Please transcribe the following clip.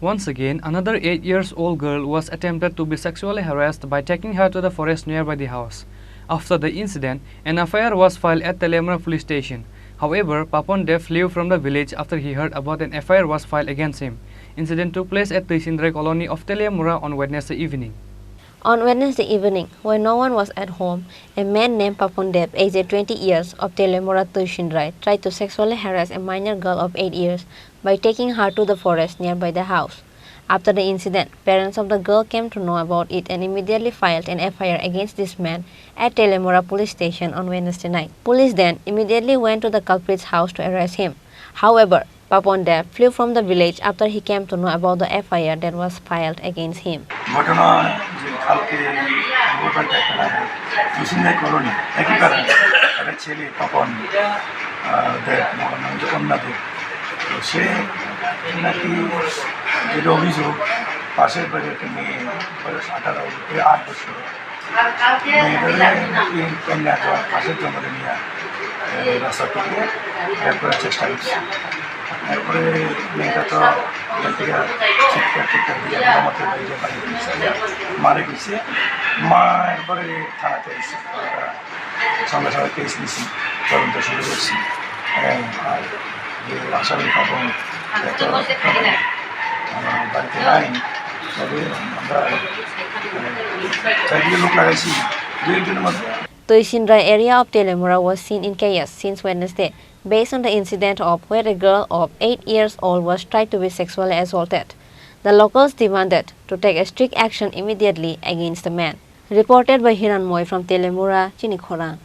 Once again, another 8-year-old girl was attempted to be sexually harassed by taking her to the forest nearby the house. After the incident, an FIR was filed at Telemura police station. However, Papon Deb fled from the village after he heard about an FIR was filed against him. Incident took place at the Sindre colony of Telemura on Wednesday evening. On Wednesday evening, when no one was at home, a man named Papon Deb, aged 20 years, of Telemura Sindre, tried to sexually harass a minor girl of 8 years by taking her to the forest nearby the house. After the incident, parents of the girl came to know about it and immediately filed an FIR against this man at Telemura police station on Wednesday night. Police then immediately went to the culprit's house to arrest him. However, Papon Deb flew from the village after he came to know about the FIR that was filed against him. সে নাকি যেটা অভিযোগ পাশের বাড়ি একটা মেয়ে বয়স 8 বছর মেয়েটাকে কন্যা পাশের জঙ্গলে নিয়ে রাস্তা থেকে বের করার চেষ্টা করছে। এরপরে মেয়েটা তো এখান থেকে চিৎকার দিয়ে আমাকে বাইরে বাড়ি মারে গেছে। মা এরপরে থানাতে এসে সঙ্গে সঙ্গে কেস নিয়েছি, তদন্ত শুরু করছি। আর যে আসামি পাবন বাড়িতে নাই, তবে আমরা চারিদিকে লোক লাগাইছি 2-1 মধ্যে। The Sindre area of Telemura was seen in chaos since Wednesday, based on the incident of where a girl of 8 years old was tried to be sexually assaulted. The locals demanded to take a strict action immediately against the man. Reported by Hiran Moy from Telemura, Chini Khorang.